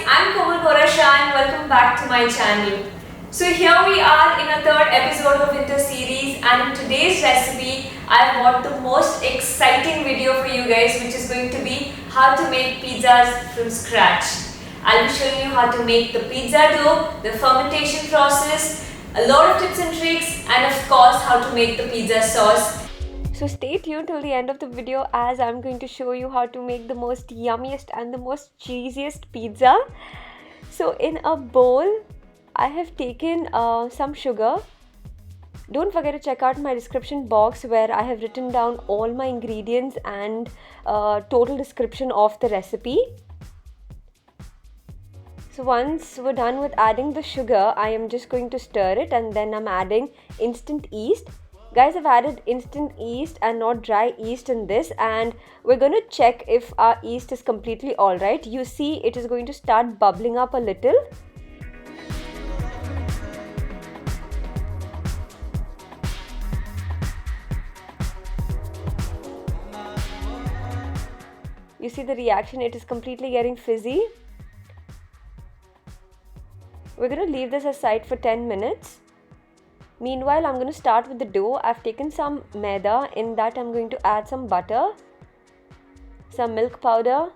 and welcome back to my channel. So here we are in a third episode of winter series, and in today's recipe I've got the most exciting video for you guys, which is going to be how to make pizzas from scratch. I'll be showing you how to make the pizza dough, the fermentation process, a lot of tips and tricks, and of course how to make the pizza sauce. So stay tuned till the end of the video as I'm going to show you how to make the most yummiest and the most cheesiest pizza. So in a bowl, I have taken some sugar. Don't forget to check out my description box where I have written down all my ingredients and total description of the recipe. So once we're done with adding the sugar, I am just going to stir it, and then I'm adding instant yeast. Guys, I've added instant yeast and not dry yeast in this, and we're going to check if our yeast is completely alright. You see it is going to start bubbling up a little. You see the reaction, it is completely getting fizzy. We're going to leave this aside for 10 minutes. Meanwhile, I'm going to start with the dough. I've taken some Maida. In that, I'm going to add some butter, some milk powder,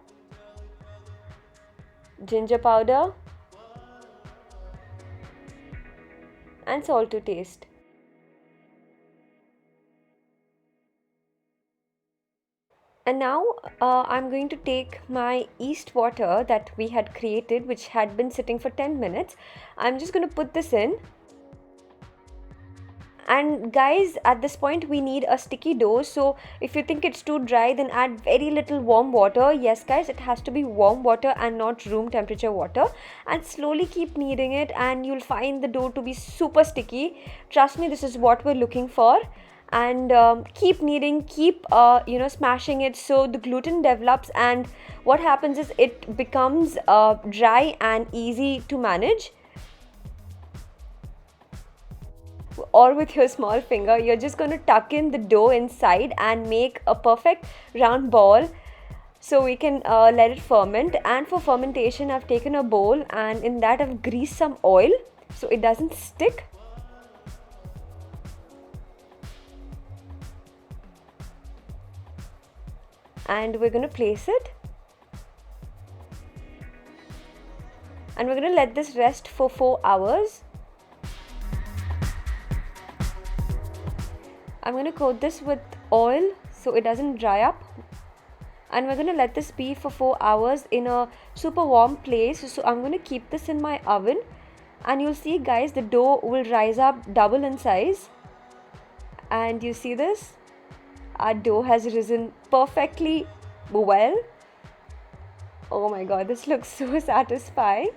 ginger powder, and salt to taste. And now I'm going to take my yeast water that we had created, which had been sitting for 10 minutes. I'm just going to put this in. And guys, at this point we need a sticky dough, so if you think it's too dry, then add very little warm water. Yes guys, it has to be warm water and not room temperature water, and slowly keep kneading it and you'll find the dough to be super sticky. Trust me, this is what we're looking for. And keep kneading, keep smashing it so the gluten develops, and what happens is it becomes dry and easy to manage. Or with your small finger, you're just going to tuck in the dough inside and make a perfect round ball so we can let it ferment. And for fermentation, I've taken a bowl and in that I've greased some oil so it doesn't stick. And we're going to place it, and we're going to let this rest for 4 hours. I'm going to coat this with oil so it doesn't dry up, and we're going to let this be for 4 hours in a super warm place. So I'm going to keep this in my oven, and you'll see guys, the dough will rise up double in size. And you see this, our dough has risen perfectly well. Oh my god, this looks so satisfying.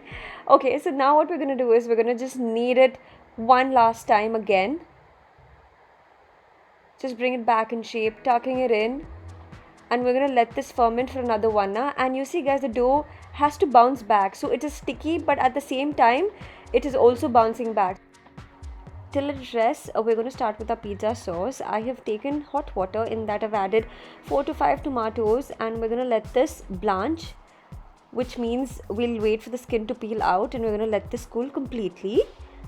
Okay, so now what we're going to do is we're going to just knead it one last time again. Just bring it back in shape, tucking it in, and we're going to let this ferment for another 1 hour. And you see guys, the dough has to bounce back, so it is sticky, but at the same time it is also bouncing back. Till it rests, we're going to start with our pizza sauce. I have taken hot water. In that I've added 4 to 5 tomatoes, and we're going to let this blanch, which means we'll wait for the skin to peel out, and we're going to let this cool completely.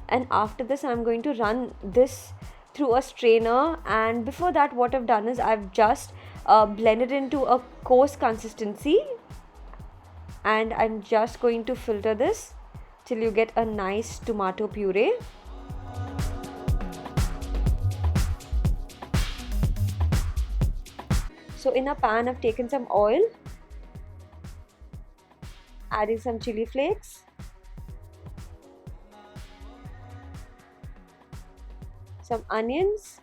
And after this, I'm going to run this through a strainer, and before that what I've done is I've just blended into a coarse consistency, and I'm just going to filter this till you get a nice tomato puree. So in a pan I've taken some oil, adding some chili flakes, some onions,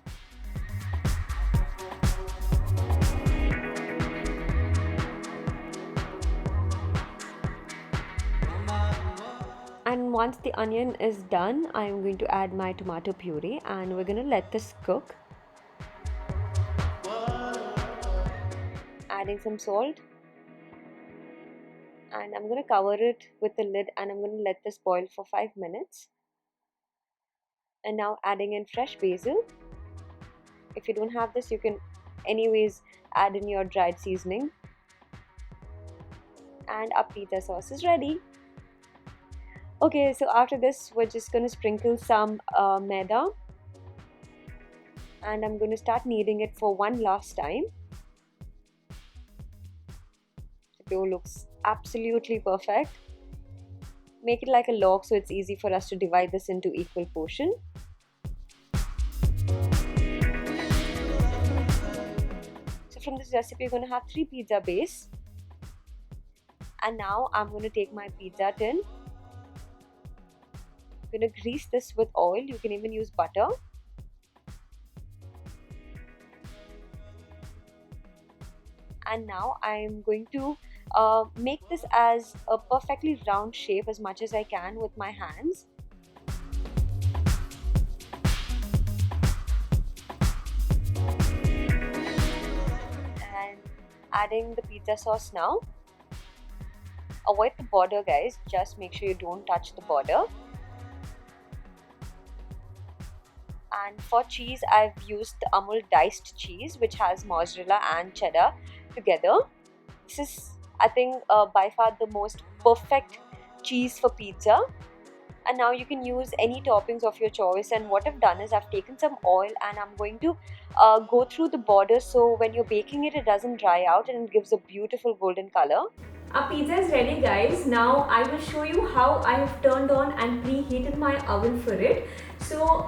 and once the onion is done, I am going to add my tomato puree, and we're going to let this cook. Adding some salt, and I'm going to cover it with the lid, and I'm going to let this boil for 5 minutes. And now adding in fresh basil. If you don't have this, you can anyways add in your dried seasoning. And our pizza sauce is ready. Okay, so after this, we're just going to sprinkle some maida, and I'm going to start kneading it for one last time. The dough looks absolutely perfect. Make it like a log so it's easy for us to divide this into equal portion. So from this recipe, you're going to have 3 pizza base. And now I'm going to take my pizza tin. I'm going to grease this with oil. You can even use butter. And now I'm going to make this as a perfectly round shape as much as I can with my hands. And adding the pizza sauce now. Avoid the border, guys. Just make sure you don't touch the border. And for cheese, I've used the Amul diced cheese, which has mozzarella and cheddar together. This is, I think, by far the most perfect cheese for pizza. And now you can use any toppings of your choice. And what I've done is I've taken some oil and I'm going to go through the border, so when you're baking it, it doesn't dry out and it gives a beautiful golden color. Our pizza is ready, guys. Now I will show you how I have turned on and preheated my oven for it. So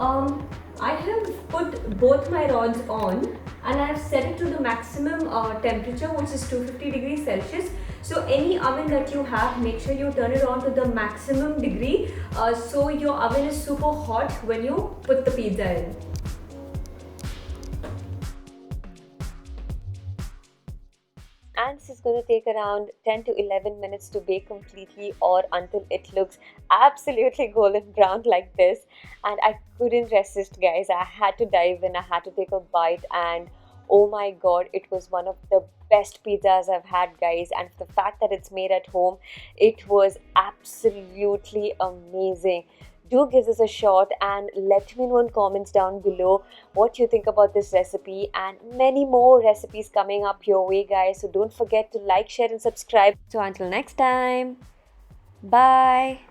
I have put both my rods on and I have set it to the maximum temperature, which is 250 degrees Celsius. So any oven that you have, make sure you turn it on to the maximum degree so your oven is super hot when you put the pizza in. And this is going to take around 10 to 11 minutes to bake completely, or until it looks absolutely golden brown like this. And I couldn't resist, guys. I had to dive in, I had to take a bite, and oh my god, it was one of the best pizzas I've had, guys. And the fact that it's made at home, it was absolutely amazing. Do give this a shot and let me know in comments down below what you think about this recipe, and many more recipes coming up your way, guys. So don't forget to like, share and subscribe. So until next time, bye.